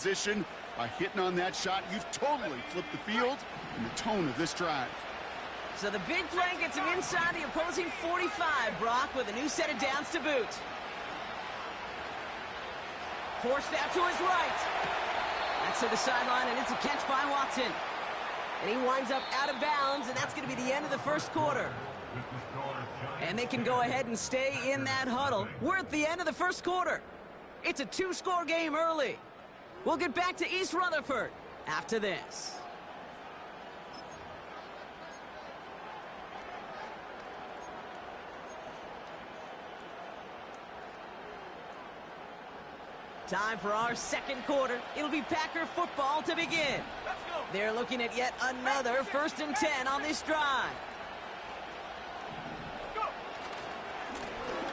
position. By hitting on that shot, you've totally flipped the field and the tone of this drive. So the big play gets him inside the opposing 45, Brock, with a new set of downs to boot. Forced out to his right. That's to the sideline, and it's a catch by Watson. And he winds up out of bounds, and that's going to be the end of the first quarter. And they can go ahead and stay in that huddle. We're at the end of the first quarter. It's a two-score game early. We'll get back to East Rutherford after this. Time for our second quarter. It'll be Packer football to begin. They're looking at yet another 1st and 10 on this drive.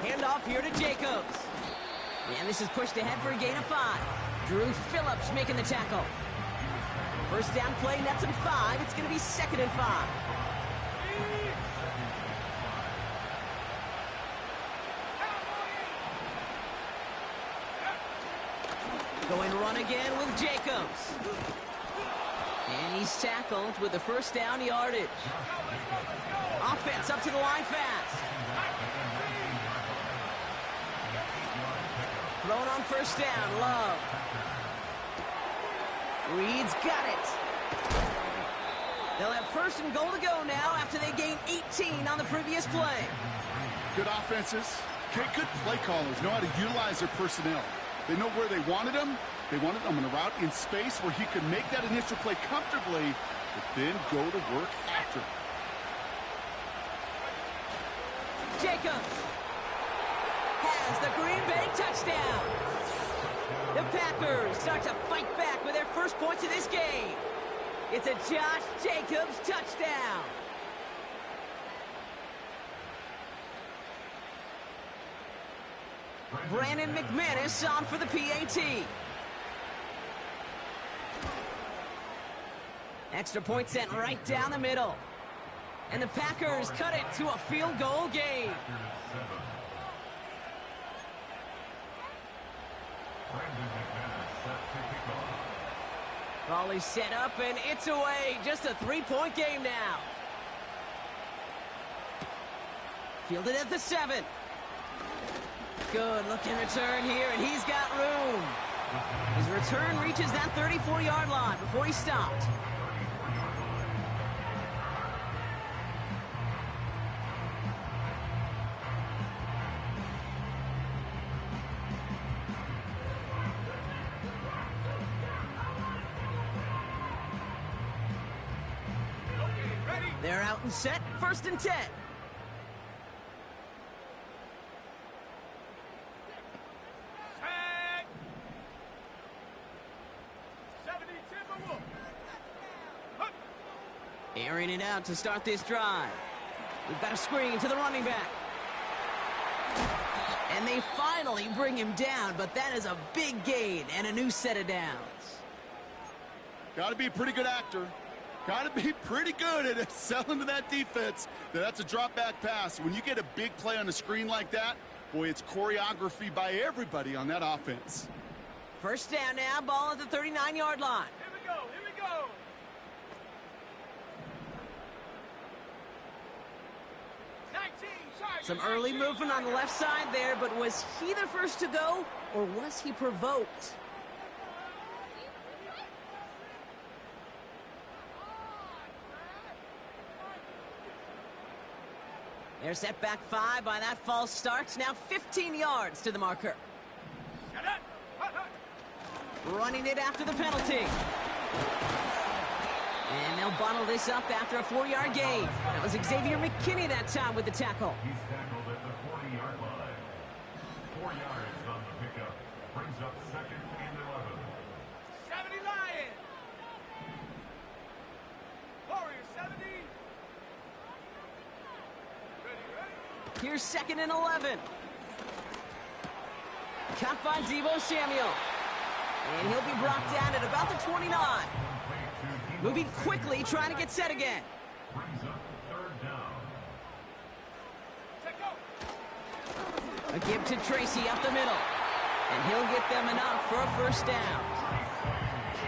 Handoff here to Jacobs. And this is pushed ahead for a gain of 5. Drew Phillips making the tackle. First down play, nets him 5. It's going to be 2nd and 5. Going run again with Jacobs. And he's tackled with the first down yardage. Offense up to the line fast. Thrown on first down, Love. Reed's got it. They'll have 1st and goal to go now after they gained 18 on the previous play. Good offenses. Okay, good play callers know how to utilize their personnel. They know where they wanted him. They wanted him on a route in space where he could make that initial play comfortably, but then go to work after. Jacobs has the Green Bay touchdown. The Packers start to fight back with their first points of this game. It's a Josh Jacobs touchdown. Brandon McManus on for the PAT. Extra point sent right down the middle. And the Packers cut it to a field goal game. Raleigh set up, and it's away. Just a 3-point game now. Fielded at the 7. Good looking return here, and he's got room. His return reaches that 34-yard line before he stopped. They're out and set, 1st and 10. Airing it out to start this drive. We've got a screen to the running back. And they finally bring him down, but that is a big gain and a new set of downs. Got to be a pretty good actor. Got to be pretty good at selling to that defense. That's a drop back pass. When you get a big play on a screen like that, boy, it's choreography by everybody on that offense. First down now, ball at the 39-yard line. Here we go, here we go. Some early movement on the left side there, but was he the first to go, or was he provoked? They're set back 5 by that false start. Now 15 yards to the marker. Running it after the penalty. And they'll bottle this up after a 4-yard gain. That was Xavier McKinney that time with the tackle. He's tackled at the 40-yard line. 4 yards on the pickup. Brings up 2nd and 11. 70 Lions. Warriors 70. Here's 2nd and 11. Caught by Deebo Samuel. And he'll be brought down at about the 29. Moving quickly, trying to get set again. Brings up 3rd down. A give to Tracy up the middle. And he'll get them enough for a first down.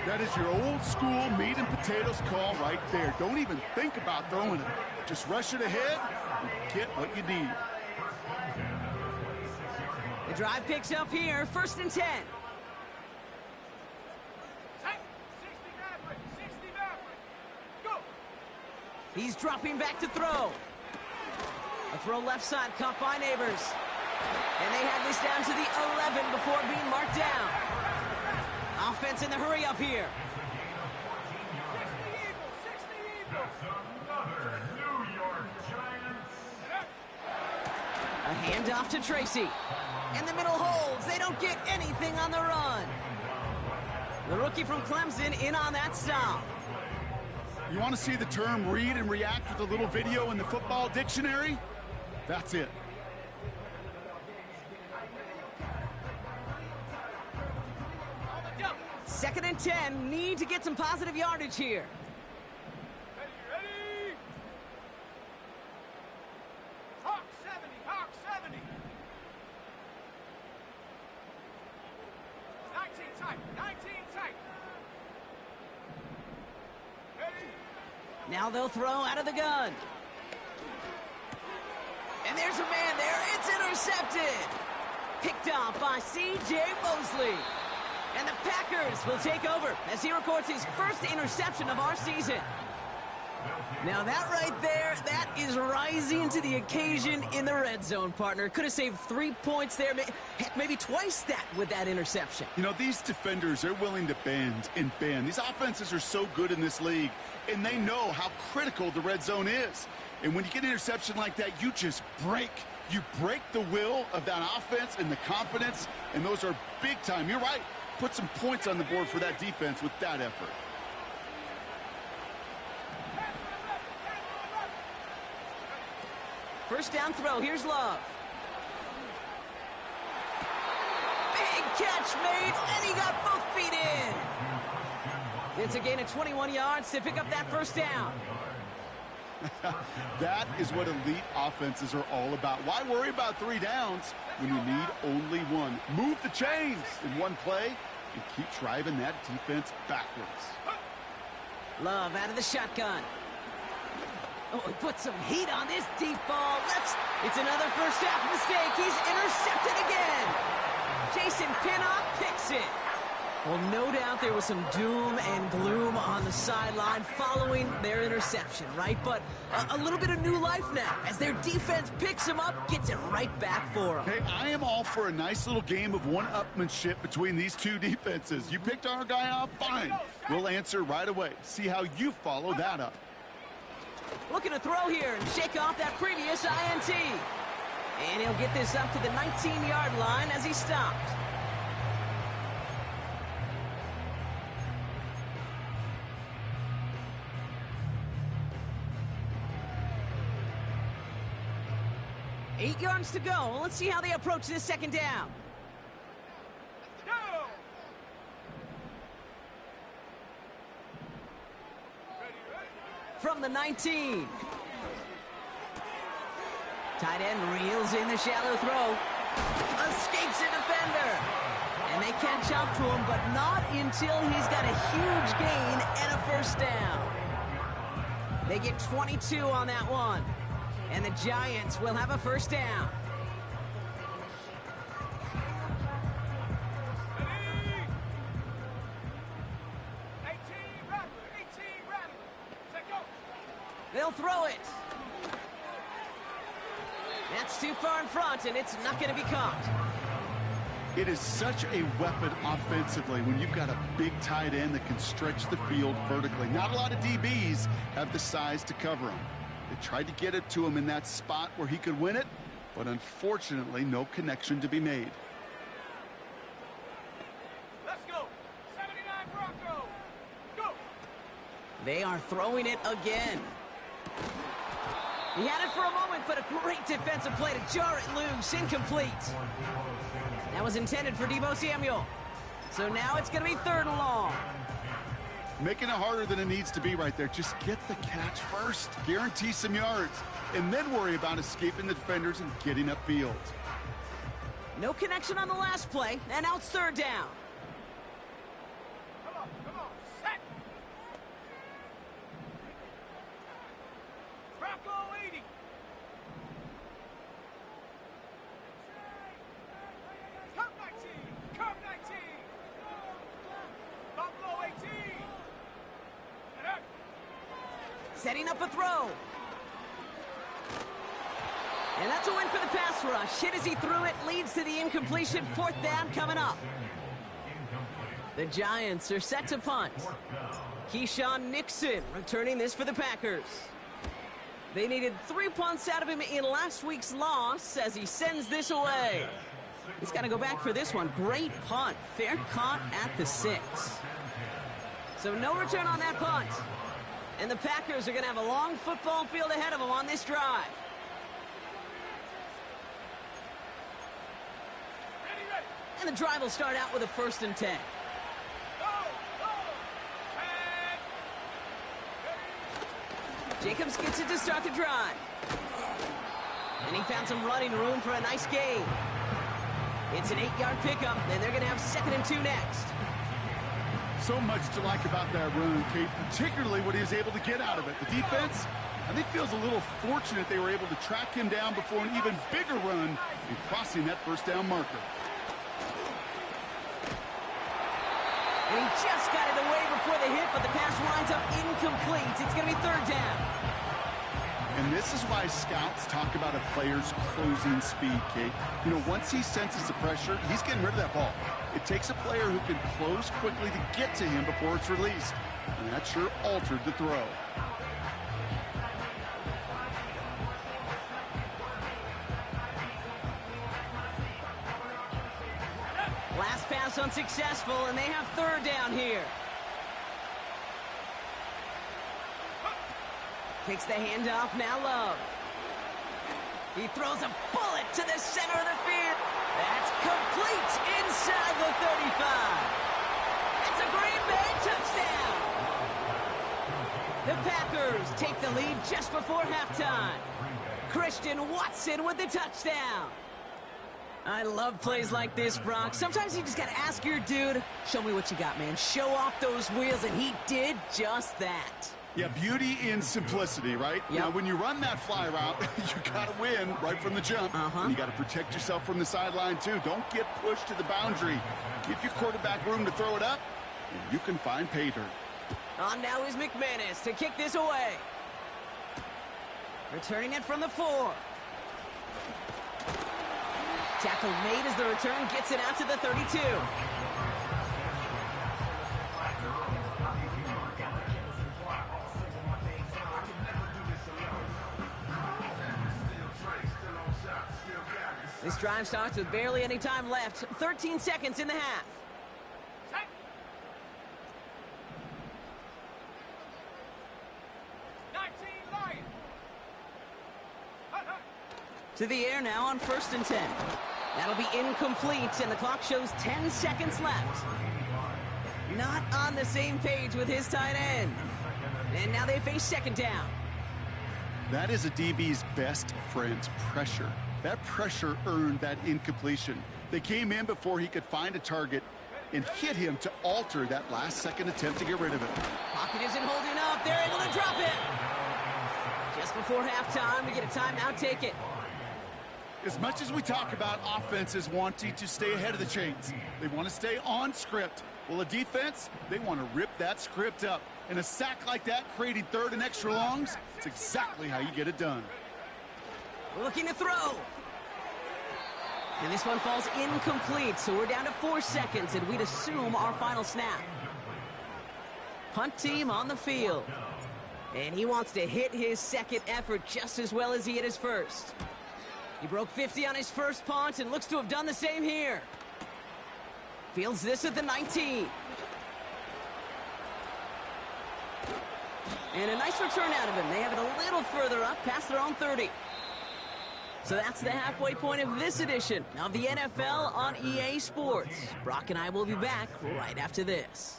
That is your old school meat and potatoes call right there. Don't even think about throwing it. Just rush it ahead and get what you need. The drive picks up here, 1st and 10. 60 Maverick, 60 Maverick. Go. He's dropping back to throw. A throw left side, caught by Neighbors. And they had this down to the 11 before being marked down. Offense in the hurry up here. 60 Eagles, 60 Eagles. That's another New York Giants. A handoff to Tracy. And the middle holds. They don't get anything on the run. The rookie from Clemson in on that stop. You want to see the term read and react with a little video in the football dictionary? That's it. Second and 10. Need to get some positive yardage here. Ready? Hawk 70, Hawk 70. 19 tight, 19 tight. Ready? Now they'll throw out of the gun. And there's a man there. It's intercepted. Picked off by C.J. Mosley. And the Packers will take over as he records his first interception of our season. Now that right there, that is rising to the occasion in the red zone, partner. Could have saved 3 points there, heck, maybe twice that with that interception. You know, these defenders, they're willing to bend and bend. These offenses are so good in this league, and they know how critical the red zone is. And when you get an interception like that, you just break. You break the will of that offense and the confidence, and those are big time. You're right. Put some points on the board for that defense with that effort. First down throw. Here's Love. Big catch made, and he got both feet in. It's a gain of 21 yards to pick up that first down. That is what elite offenses are all about. Why worry about 3 downs when you need only 1? Move the chains in one play and keep driving that defense backwards. Love out of the shotgun. Oh, he put some heat on this deep ball. It's another first half mistake. He's intercepted again. Jason Pinnock picks it. Well, no doubt there was some doom and gloom on the sideline following their interception, right? But a little bit of new life now as their defense picks him up, gets it right back for them. Hey, I am all for a nice little game of one-upmanship between these two defenses. You picked our guy off, fine. We'll answer right away. See how you follow that up. Looking to throw here and shake off that previous INT. And he'll get this up to the 19-yard line as he stopped. Eight yards to go. Let's see how they approach this second down. Go. From the 19. Tight end reels in the shallow throw. Escapes a defender. And they catch up to him, but not until he's got a huge gain and a first down. They get 22 on that one. And the Giants will have a first down. Ready? 18 Rattler, 18 Rattler. Set go. They'll throw it. That's too far in front, and it's not going to be caught. It is such a weapon offensively when you've got a big tight end that can stretch the field vertically. Not a lot of DBs have the size to cover him. They tried to get it to him in that spot where he could win it, but unfortunately, no connection to be made. Let's go. 79 Bronco. Go. They are throwing it again. He had it for a moment, but a great defensive play to jar it loose. Incomplete. That was intended for Deebo Samuel. So now it's going to be 3rd and long. Making it harder than it needs to be right there. Just get the catch first. Guarantee some yards. And then worry about escaping the defenders and getting upfield. No connection on the last play, and now it's 3rd down. Come on, come on. Setting up a throw. And that's a win for the pass rush. Hit as he threw it, leads to the incompletion. 4th down coming up. The Giants are set to punt. Keyshawn Nixon returning this for the Packers. They needed 3 punts out of him in last week's loss as he sends this away. He's got to go back for this one. Great punt. Fair caught at the 6. So no return on that punt. And the Packers are going to have a long football field ahead of them on this drive. And the drive will start out with a 1st and 10. Jacobs gets it to start the drive. And he found some running room for a nice gain. It's an 8-yard pickup, and they're going to have 2nd and 2 next. So much to like about that run, Kate, particularly what he was able to get out of it. The defense, I think, feels a little fortunate they were able to track him down before an even bigger run in crossing that 1st down marker. And he just got it away before the hit, but the pass winds up incomplete. It's going to be 3rd down. And this is why scouts talk about a player's closing speed, Kate. You know, once he senses the pressure, he's getting rid of that ball. It takes a player who can close quickly to get to him before it's released. And that sure altered the throw. Last pass unsuccessful, and they have 3rd down here. Takes the handoff, now Love. He throws a bullet to the center of the field. That's complete inside the 35. It's a Green Bay touchdown. The Packers take the lead just before halftime. Christian Watson with the touchdown. I love plays like this, Brock. Sometimes you just got to ask your dude, show me what you got, man. Show off those wheels, and he did just that. Yeah, beauty in simplicity, right? Yep. Now, when you run that fly route, you got to win right from the jump. And you got to protect yourself from the sideline, too. Don't get pushed to the boundary. Give your quarterback room to throw it up, and you can find pay dirt. On now is McManus to kick this away. Returning it from the 4. Tackle made as the return gets it out to the 32. This drive starts with barely any time left. 13 seconds in the half. Set. 19 Lions. To the air now on 1st and 10. That'll be incomplete, and the clock shows 10 seconds left. Not on the same page with his tight end. And now they face 2nd down. That is a DB's best friend, pressure. That pressure earned that incompletion. They came in before he could find a target and hit him to alter that last-second attempt to get rid of it. Pocket isn't holding up. They're able to drop it. Just before halftime, we get a timeout. Take it. As much as we talk about offenses wanting to stay ahead of the chains, they want to stay on script. Well, a defense, they want to rip that script up. And a sack like that, creating 3rd and extra longs, it's exactly how you get it done. Looking to throw. And this one falls incomplete, so we're down to 4 seconds, and we'd assume our final snap. Punt team on the field. And he wants to hit his 2nd effort just as well as he hit his 1st. He broke 50 on his 1st punt and looks to have done the same here. Fields this at the 19. And a nice return out of him. They have it a little further up, past their own 30. So that's the halfway point of this edition of the NFL on EA Sports. Brock and I will be back right after this.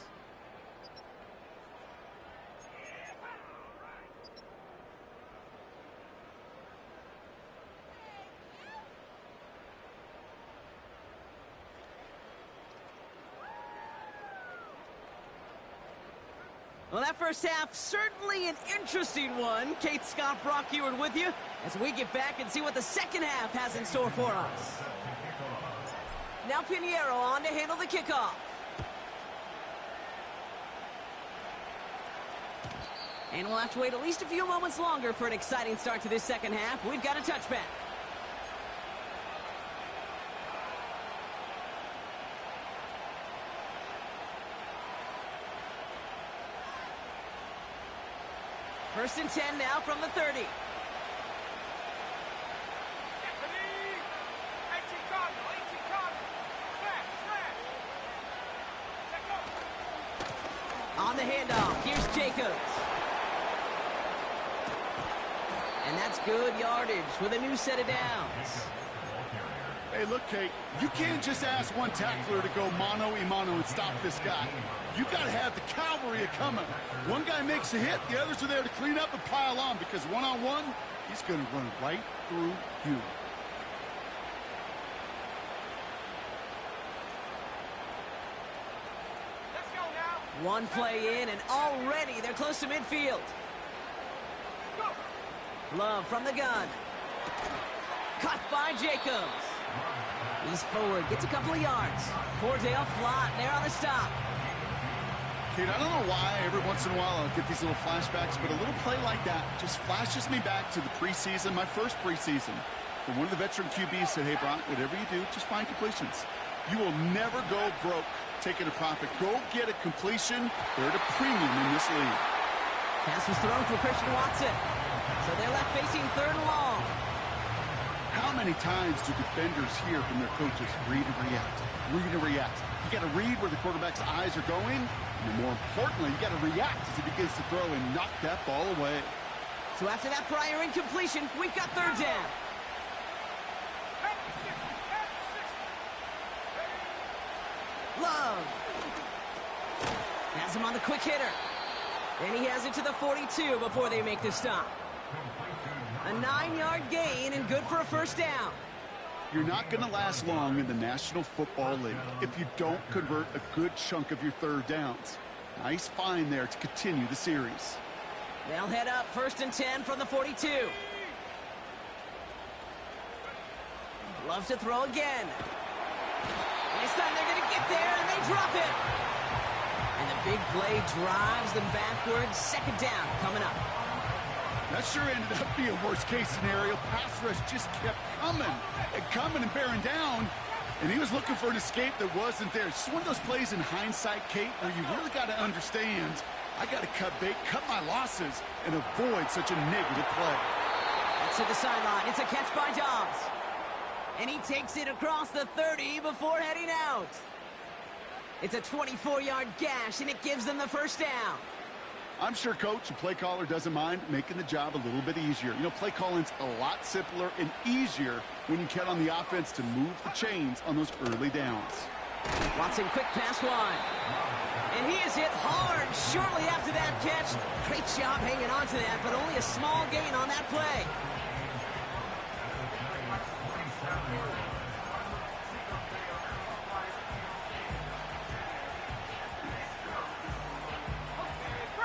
Well, that first half, certainly an interesting one. Kate, Scott, Brock Ewart with you as we get back and see what the second half has in store for us. Now Pinheiro on to handle the kickoff. And we'll have to wait at least a few moments longer for an exciting start to this second half. We've got a touchback. First and 10 now from the 30. 18 Cardinal, 18 Cardinal. Flash. Check up. On the handoff, here's Jacobs. And that's good yardage with a new set of downs. Hey, look, Kate, you can't just ask one tackler to go mano-a-mano and stop this guy. You got to have the cavalry coming. One guy makes a hit, the others are there to clean up and pile on, because one-on-one, he's going to run right through you. Let's go now. One play in, and already they're close to midfield. Go. Love from the gun. Caught by Jacobs. He's forward, gets a couple of yards. Cordell Flott there on the stop. Kate, I don't know why every once in a while I'll get these little flashbacks, but a little play like that just flashes me back to the preseason, my first preseason. And one of the veteran QBs said, hey, Brock, whatever you do, just find completions. You will never go broke taking a profit. Go get a completion. They're at a premium in this league. Pass was thrown for Christian Watson. So they're left facing third and long. How many times do defenders hear from their coaches, read and react, read and react? You got to read where the quarterback's eyes are going, and more importantly, you got to react as he begins to throw and knock that ball away. So after that prior incompletion, we've got third down. Love. Has him on the quick hitter. And he has it to the 42 before they make the stop. A 9-yard gain and good for a first down. You're not going to last long in the National Football League if you don't convert a good chunk of your third downs. Nice find there to continue the series. They'll head up first and 10 from the 42. Loves to throw again. And this time they're going to get there, and they drop it. And the big play drives them backwards. Second down coming up. That sure ended up being a worst-case scenario. Pass rush just kept coming and bearing down. And he was looking for an escape that wasn't there. It's just one of those plays in hindsight, Kate, where you really got to understand, I got to cut bait, cut my losses, and avoid such a negative play. That's to the sideline. It's a catch by Dobbs. And he takes it across the 30 before heading out. It's a 24-yard gash, and it gives them the first down. I'm sure coach and play caller doesn't mind making the job a little bit easier. You know, play calling's a lot simpler and easier when you count on the offense to move the chains on those early downs. Watson, quick pass wide. And he is hit hard shortly after that catch. Great job hanging on to that, but only a small gain on that play.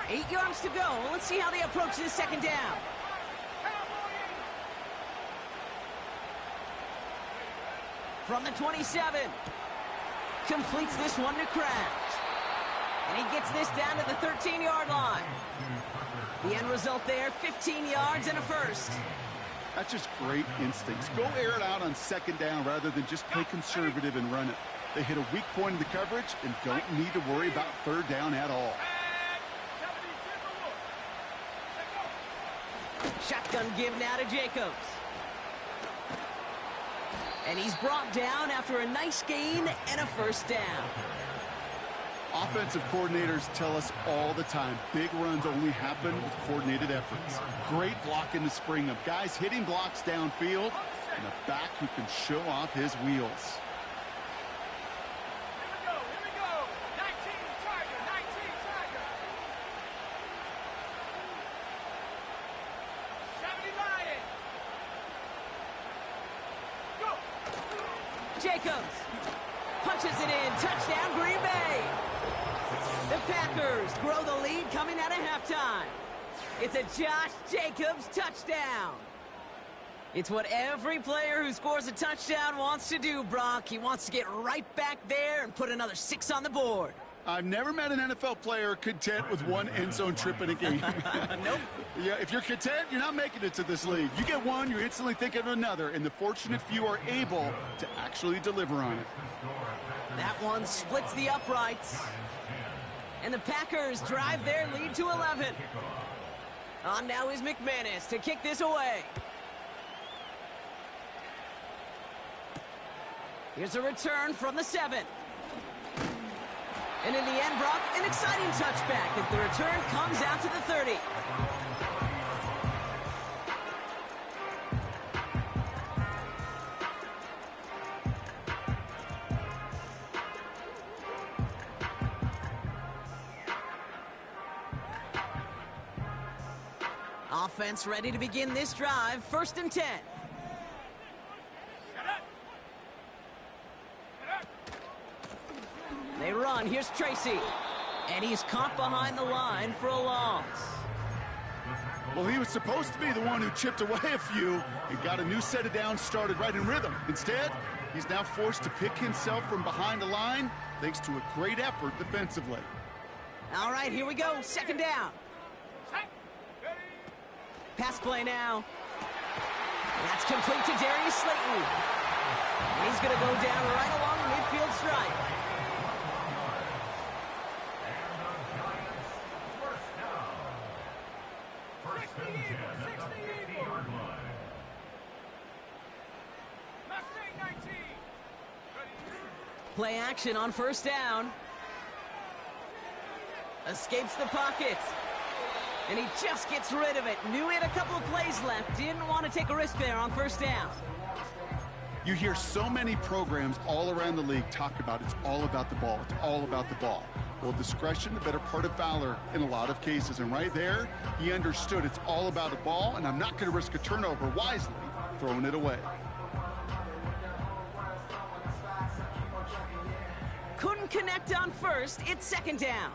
Eight yards to go. Let's see how they approach this second down. From the 27. Completes this one to Kraft. And he gets this down to the 13-yard line. The end result there, 15 yards and a first. That's just great instincts. Go air it out on second down rather than just play conservative and run it. They hit a weak point in the coverage and don't need to worry about third down at all. Shotgun give now to Jacobs. And he's brought down after a nice gain and a first down. Offensive coordinators tell us all the time, big runs only happen with coordinated efforts. Great block in the spring of guys hitting blocks downfield and a back who can show off his wheels. Here we go. 19 Tiger, 19 Tiger. 70 Lion. Go. Jacobs punches it in. Touchdown, Green Bay. The Packers grow the lead coming out of halftime. It's a Josh Jacobs touchdown. It's what every player who scores a touchdown wants to do, Brock. He wants to get right back there and put another 6 on the board. I've never met an NFL player content with one end zone trip in a game. Nope. Yeah, if you're content, you're not making it to this league. You get one, you're instantly thinking of another, and the fortunate few are able to actually deliver on it. That one splits the uprights. And the Packers drive their lead to 11. On now is McManus to kick this away. Here's a return from the 7. And in the end, Brock, an exciting touchback as the return comes out to the 30. Offense ready to begin this drive. 1st and 10. They run. Here's Tracy. And he's caught behind the line for a loss. Well, he was supposed to be the one who chipped away a few and got a new set of downs started right in rhythm. Instead, he's now forced to pick himself from behind the line thanks to a great effort defensively. All right, here we go. 2nd down. Pass play now. That's complete to Darius Slayton. And he's going to go down right along the midfield stripe. Play action on 1st down. Escapes the pocket. And he just gets rid of it. Knew he had a couple of plays left. Didn't want to take a risk there on 1st down. You hear so many programs all around the league talk about it's all about the ball. It's all about the ball. Well, discretion, the better part of valor in a lot of cases. And right there, he understood it's all about the ball, and I'm not going to risk a turnover, wisely throwing it away. Couldn't connect on 1st. It's 2nd down.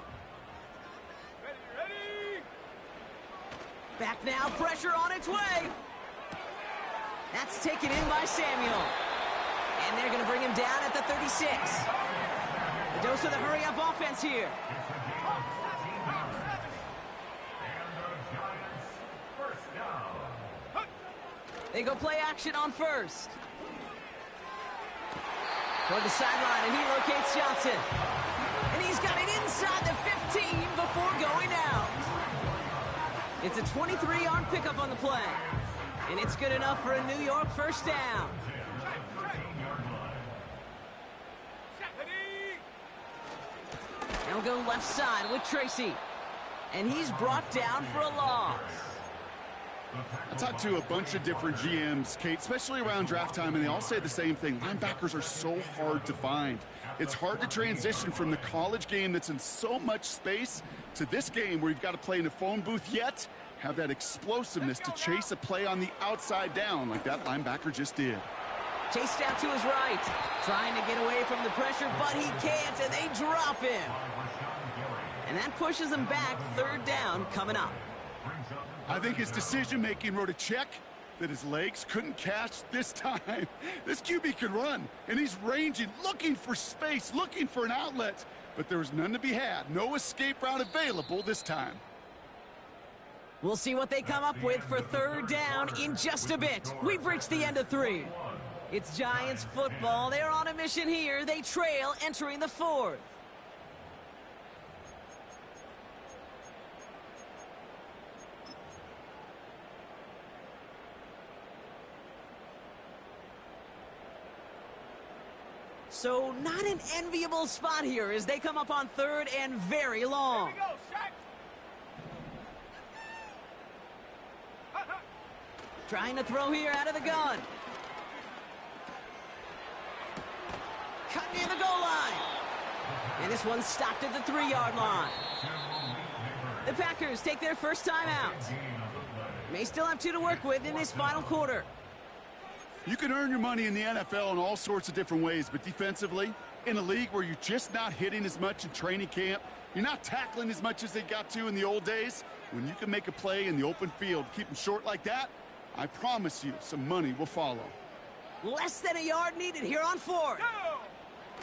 Back now, pressure on its way. That's taken in by Samuel. And they're going to bring him down at the 36. A dose of the hurry-up offense here. They go play action on 1st. Toward the sideline, and he locates Johnson. And he's got it inside the 15 before going out. It's a 23-yard pickup on the play. And it's good enough for a New York 1st down. Now we'll go left side with Tracy. And he's brought down for a loss. I talked to a bunch of different GMs, Kate, especially around draft time, and they all say the same thing. Linebackers are so hard to find. It's hard to transition from the college game that's in so much space to this game where you've got to play in a phone booth, yet have that explosiveness to chase a play on the outside down like that linebacker just did. Chased out to his right, trying to get away from the pressure, but he can't, and they drop him. And that pushes him back. 3rd down coming up. I think his decision-making wrote a check that his legs couldn't catch this time. This QB can run, and he's ranging, looking for space, looking for an outlet. But there was none to be had. No escape route available this time. We'll see what they come up with for 3rd down in just a bit. We've reached the end of 3. It's Giants football. They're on a mission here. They trail entering the 4th. So not an enviable spot here as they come up on 3rd and very long. Here we go, set. Trying to throw here out of the gun. Cut near the goal line. And this one's stopped at the 3-yard line. The Packers take their first time out. May still have 2 to work with in this final quarter. You can earn your money in the NFL in all sorts of different ways, but defensively, in a league where you're just not hitting as much in training camp, you're not tackling as much as they got to in the old days, when you can make a play in the open field, keep them short like that, I promise you some money will follow. Less than a yard needed here on 4th.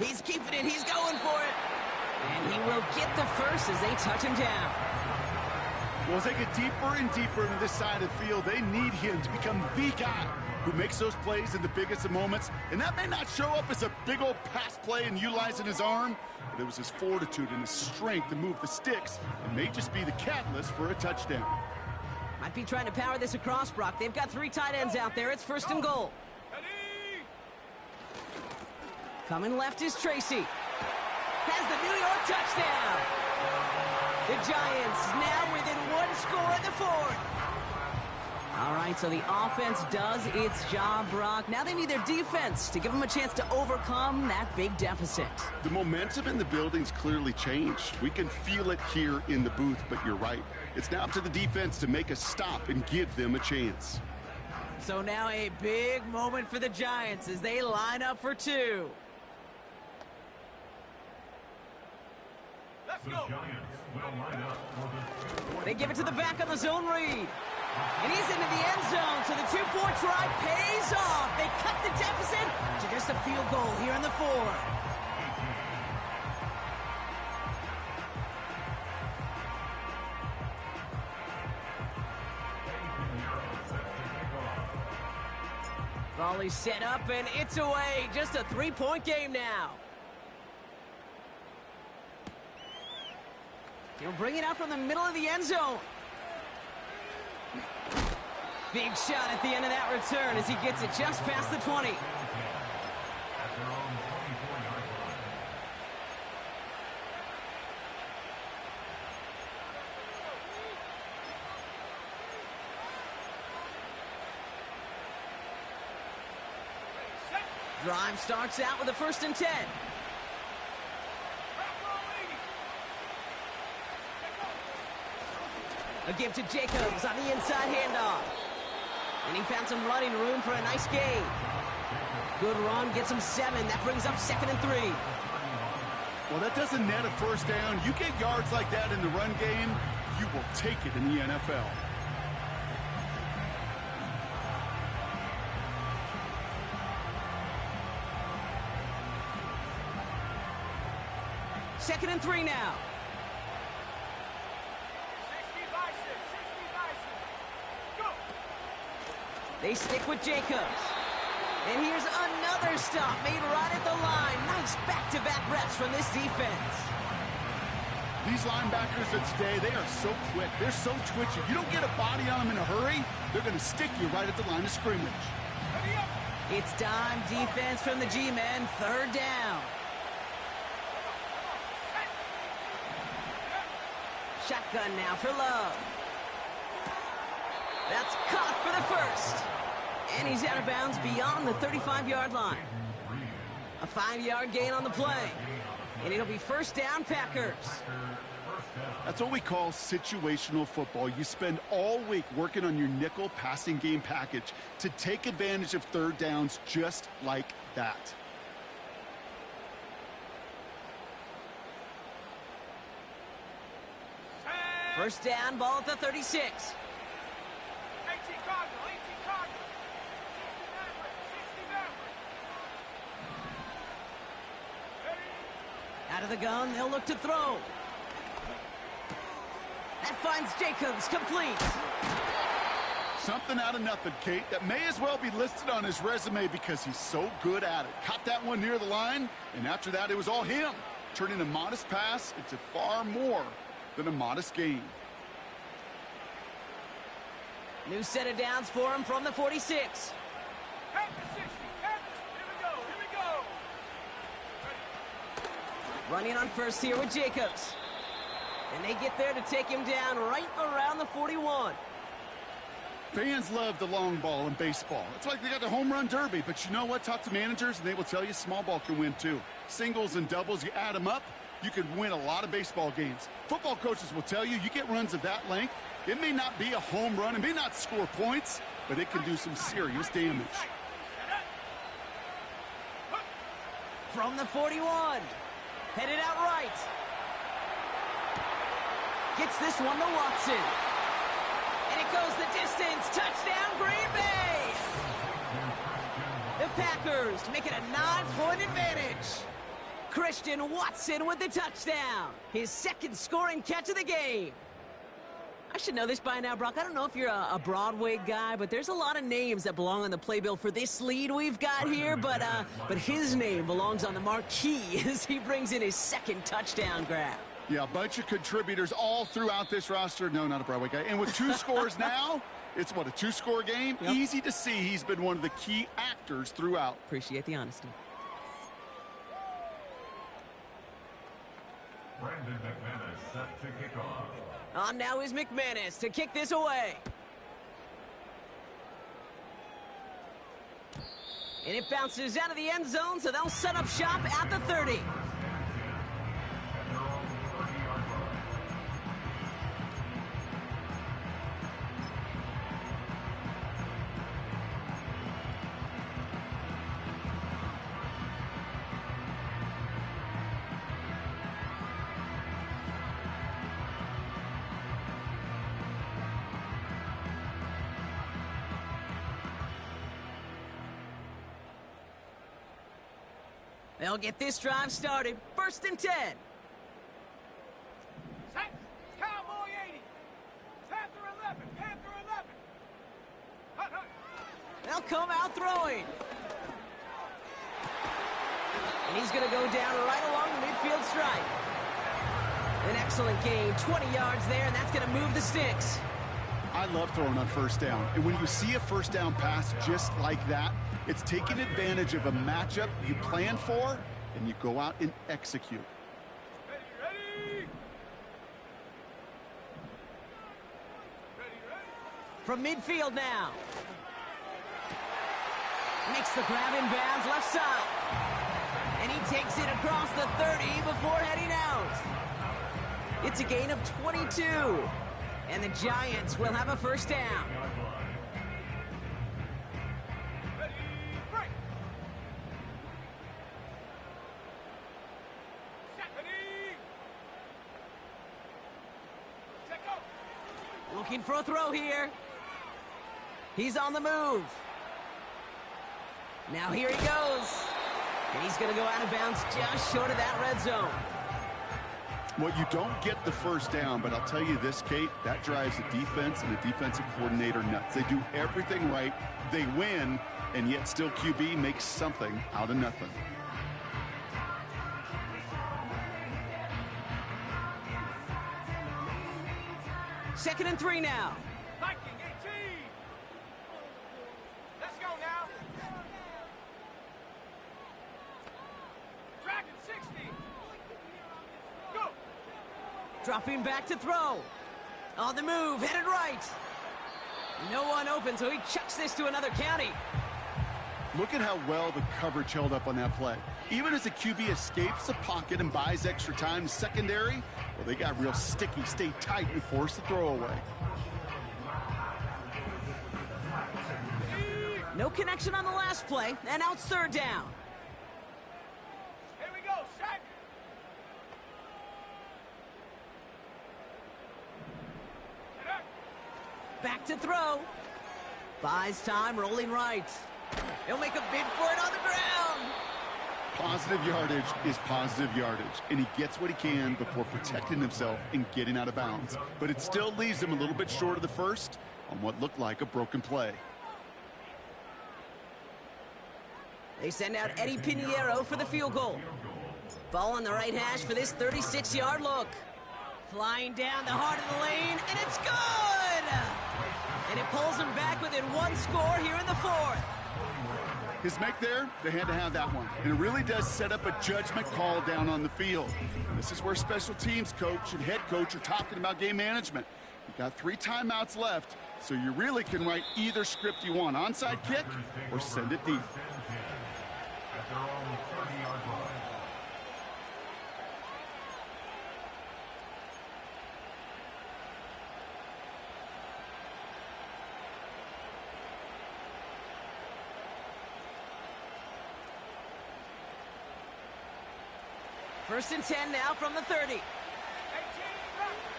He's keeping it. He's going for it. And he will get the first as they touch him down. Well, as they get deeper and deeper into this side of the field, they need him to become the guy who makes those plays in the biggest of moments. And that may not show up as a big old pass play and utilizing his arm, but it was his fortitude and his strength to move the sticks. It may just be the catalyst for a touchdown. Might be trying to power this across, Brock. They've got 3 tight ends out there. It's 1st and goal. Coming left is Tracy. Has the New York touchdown. The Giants now within 1 score in the 4th. All right, so the offense does its job, Brock. Now they need their defense to give them a chance to overcome that big deficit. The momentum in the building's clearly changed. We can feel it here in the booth, but you're right. It's now up to the defense to make a stop and give them a chance. So now a big moment for the Giants as they line up for 2. Let's The go. Giants will line up for the They give it to the back on the zone read. And he's into the end zone, so the 2-point try pays off. They cut the deficit to just a field goal here in the 4th. Volley set up, and it's away. Just a 3-point game now. He'll bring it out from the middle of the end zone. Big shot at the end of that return as he gets it just past the 20. at their own 24-yard line. Drive starts out with a 1st and 10. A give to Jacobs on the inside handoff. And he found some running room for a nice gain. Good run, gets him 7. That brings up 2nd and 3. Well, that doesn't net a 1st down. You get yards like that in the run game, you will take it in the NFL. Second and 3 now. 60 by 6. 60 by 6. Go. They stick with Jacobs. And here's another stop made right at the line. Nice back-to-back reps from this defense. These linebackers of today, they are so quick. They're so twitchy. You don't get a body on them in a hurry, they're going to stick you right at the line of scrimmage. Ready up. It's dime defense from the G-men. 3rd down. Shotgun now for Love. That's caught for the 1st. And he's out of bounds beyond the 35-yard line. A 5-yard gain on the play. And it'll be 1st down, Packers. That's what we call situational football. You spend all week working on your nickel passing game package to take advantage of 3rd downs just like that. First down, ball at the 36. 18 Cardinal. 18 Cardinal. 60 Maverick. 60 Maverick. Out of the gun, they'll look to throw. That finds Jacobs, complete. Something out of nothing, Kate, that may as well be listed on his resume because he's so good at it. Caught that one near the line, and after that, it was all him. Turning a modest pass into far more than a modest gain. New set of downs for him from the 46. Head to 60. Head to, here we go. Here we go. Running on first here with Jacobs. And they get there to take him down right around the 41. Fans love the long ball in baseball. It's like they got the home run derby, but you know what? Talk to managers, and they will tell you small ball can win too. Singles and doubles, you add them up, you could win a lot of baseball games. Football coaches will tell you, you get runs of that length, it may not be a home run, it may not score points, but it can do some serious damage. From the 41. Headed out right. Gets this one to Watson. And it goes the distance. Touchdown, Green Bay! The Packers make it a 9-point advantage. Christian Watson with the touchdown. His second scoring catch of the game. I should know this by now, Brock. I don't know if you're a Broadway guy, but there's a lot of names that belong on the playbill for this lead we've got here. But his name belongs on the marquee as he brings in his second touchdown grab. Yeah, a bunch of contributors all throughout this roster. No, not a Broadway guy. And with 2 scores now, it's what, a 2-score game? Yep. Easy to see he's been one of the key actors throughout. Appreciate the honesty. Brandon McManus set to kick off. On now is McManus to kick this away. And it bounces out of the end zone, so they'll set up shop at the 30. They'll get this drive started. 1st and 10. Set. Cowboy 80. Panther 11. Panther 11. Hut, hut. They'll come out throwing. And he's going to go down right along the midfield stripe. An excellent gain. 20 yards there, and that's going to move the sticks. I love throwing on 1st down. And when you see a 1st down pass just like that, it's taking advantage of a matchup you plan for, and you go out and execute. Ready, ready. Ready, ready. From midfield now. Makes the grab in bounds left side. And he takes it across the 30 before heading out. It's a gain of 22. And the Giants will have a 1st down. Ready, break. Set. Ready. Set, go. Looking for a throw here. He's on the move. Now here he goes. And he's going to go out of bounds just short of that red zone. Well, you don't get the 1st down, but I'll tell you this, Kate, that drives the defense and the defensive coordinator nuts. They do everything right, they win, and yet still QB makes something out of nothing. Second and 3 now. Viking 18. Let's go now. Dragon 60. Go. Dropping back to throw. On the move, headed right. No one open, so he chucks this to another county. Look at how well the coverage held up on that play. Even as the QB escapes the pocket and buys extra time secondary, well, they got real sticky, stay tight, and force the throw away. No connection on the last play, and now it's 3rd down. Here we go. Set. Set up. Back to throw. Buys time, rolling right. He'll make a bid for it on the ground. Positive yardage is positive yardage, and he gets what he can before protecting himself and getting out of bounds. But it still leaves him a little bit short of the 1st on what looked like a broken play. They send out Eddie Pinheiro for the field goal. Ball on the right hash for this 36-yard look. Flying down the heart of the lane, and it's good! And it pulls him back within 1 score here in the 4th. His make there, they had to have that one. And it really does set up a judgment call down on the field. This is where special teams coach and head coach are talking about game management. You got 3 timeouts left, so you really can write either script you want. Onside kick or send it deep. At their own 30-yard line. First and 10 now from the 30. 18 rep.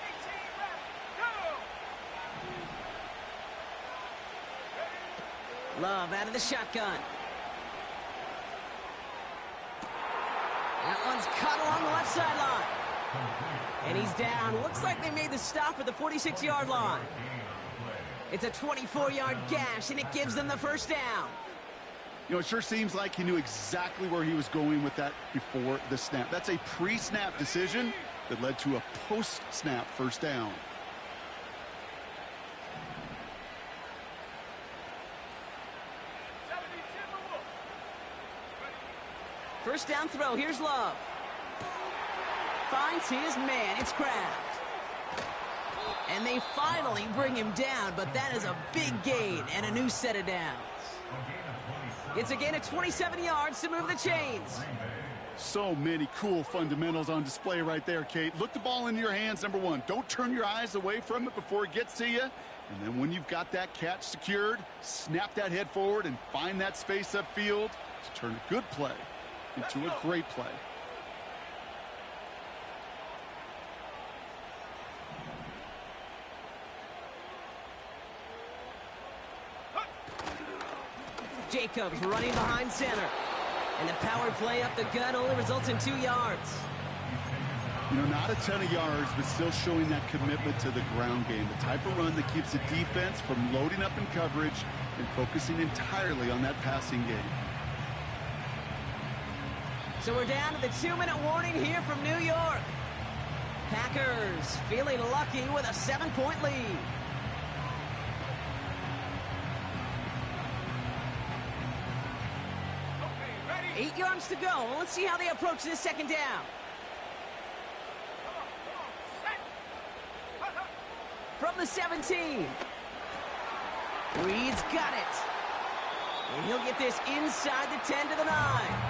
18 rep. Go. Love out of the shotgun. That one He's cut along the left sideline. And he's down. Looks like they made the stop at the 46-yard line. It's a 24-yard gash, and it gives them the first down. You know, it sure seems like he knew exactly where he was going with that before the snap. That's a pre-snap decision that led to a post-snap first down. First down throw. Here's Love. Finds his man. It's Kraft. And they finally bring him down, but that is a big gain and a new set of downs. It's a gain of 27 yards to move the chains. So many cool fundamentals on display right there, Kate. Look the ball into your hands, number one. Don't turn your eyes away from it before it gets to you. And then when you've got that catch secured, snap that head forward and find that space upfield to turn a good play into a great play. Jacobs running behind center. And the power play up the gut only results in 2 yards. You know, not a ton of yards, but still showing that commitment to the ground game. The type of run that keeps the defense from loading up in coverage and focusing entirely on that passing game. So we're down to the 2-minute warning here from New York. Packers feeling lucky with a 7-point lead. Okay, ready? 8 yards to go. Let's see how they approach this second down. From the 17. Reed's got it. And he'll get this inside the 10 to the 9.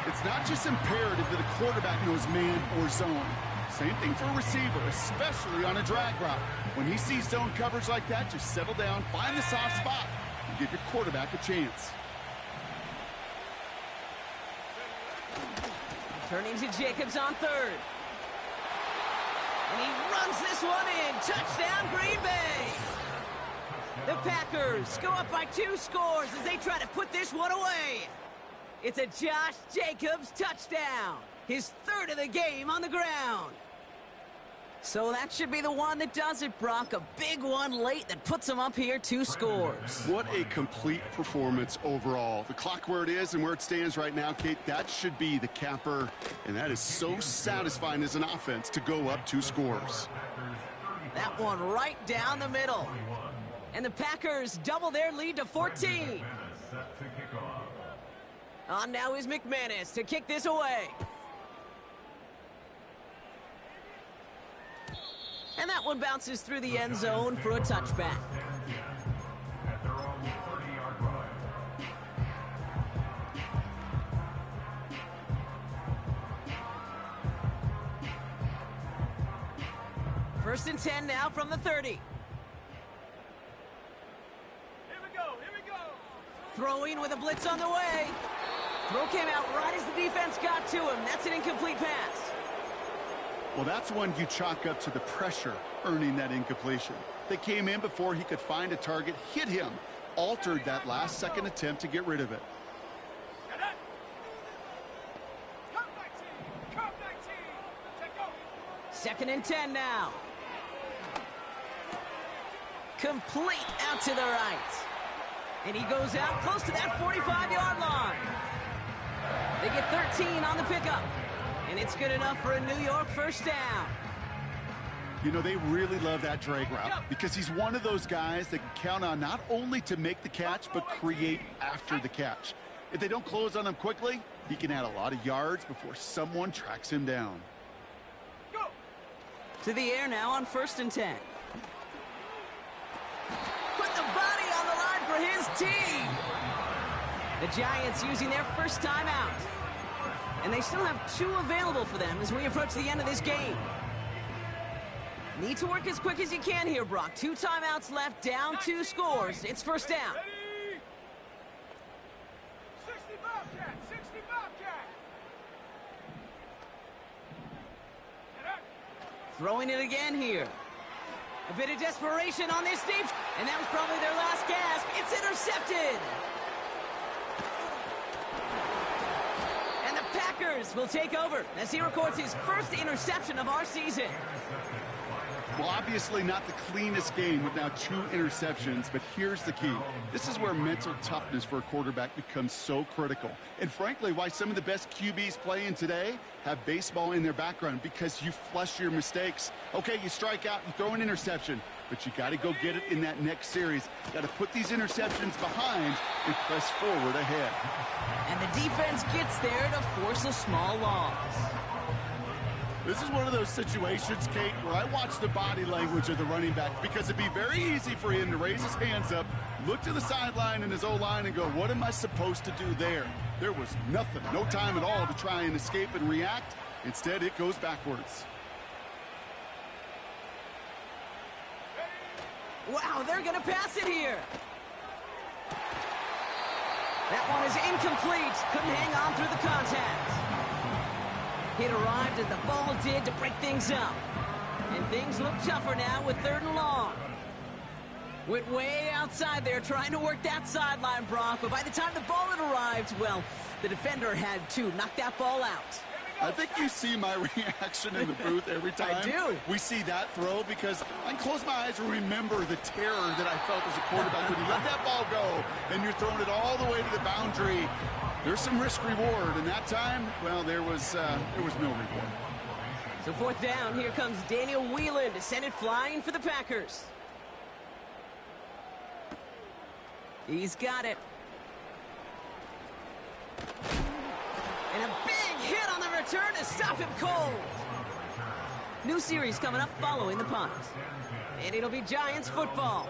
It's not just imperative that a quarterback knows man or zone. Same thing for a receiver, especially on a drag route. When he sees zone coverage like that, just settle down, find the soft spot, and give your quarterback a chance. Turning to Jacobs on third. And he runs this one in. Touchdown, Green Bay. The Packers go up by 2 scores as they try to put this one away. It's a Josh Jacobs touchdown. His 3rd of the game on the ground. So that should be the one that does it, Brock. A big one late that puts him up here 2 scores. What a complete performance overall. The clock where it is and where it stands right now, Kate, that should be the capper. And that is so satisfying as an offense to go up 2 scores. That one right down the middle. And the Packers double their lead to 14. On now is McManus to kick this away. And that one bounces through the end zone for a touchback. First and 10 now from the 30. Here we go, here we go. Throwing with a blitz on the way. Throw came out right as the defense got to him. That's an incomplete pass. Well, that's one you chalk up to the pressure earning that incompletion. They came in before he could find a target, hit him, altered that last-second attempt to get rid of it. Come 19, come 19. Check go. Second and 10 now. Complete out to the right. And he goes out close to that 45-yard line. They get 13 on the pickup. And it's good enough for a New York first down. You know, they really love that drag route because he's one of those guys that can count on not only to make the catch, but create after the catch. If they don't close on him quickly, he can add a lot of yards before someone tracks him down. Go. To the air now on first and 10. Put the body on the line for his team. The Giants using their first timeout. And they still have 2 available for them as we approach the end of this game. Need to work as quick as you can here, Brock. 2 timeouts left, down 2 scores. It's first down. Ready? 60 Bobcat, 60 Bobcat. Get up. Throwing it again here. A bit of desperation on this deep. And that was probably their last gasp. It's intercepted. Packers will take over as he records his first interception of our season. Well, obviously not the cleanest game with now 2 interceptions, but here's the key. This is where mental toughness for a quarterback becomes so critical. And frankly, why some of the best QBs playing today have baseball in their background, because you flush your mistakes. Okay, you strike out, you throw an interception, but you got to go get it in that next series. Got to put these interceptions behind and press forward ahead. And the defense gets there to force a small loss. This is one of those situations, Kate, where I watch the body language of the running back, because it'd be very easy for him to raise his hands up, look to the sideline and his O-line and go, what am I supposed to do there? There was nothing, no time at all to try and escape and react. Instead, it goes backwards. Wow, they're going to pass it here. That one is incomplete. Couldn't hang on through the contact. It arrived as the ball did to break things up. And things look tougher now with 3rd and long. Went way outside there trying to work that sideline, Brock. But by the time the ball had arrived, well, the defender had to knock that ball out. I think you see my reaction in the booth every time I do. we see that throw, because I can close my eyes and remember the terror that I felt as a quarterback when you let that ball go and you're throwing it all the way to the boundary. There's some risk-reward, and that time, well, there was no reward. So 4th down, here comes Daniel Whelan to send it flying for the Packers. He's got it. And a big hit on the return to stop him cold. New series coming up following the punt. And it'll be Giants football.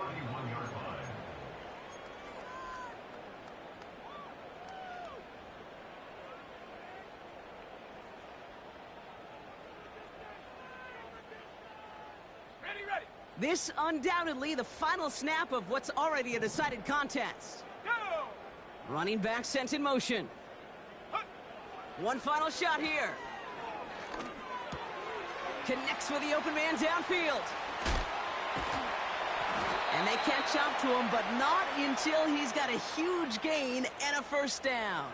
This undoubtedly the final snap of what's already a decided contest. Go! Running back sent in motion. One final shot here. Connects with the open man downfield. And they catch up to him, but not until he's got a huge gain and a 1st down.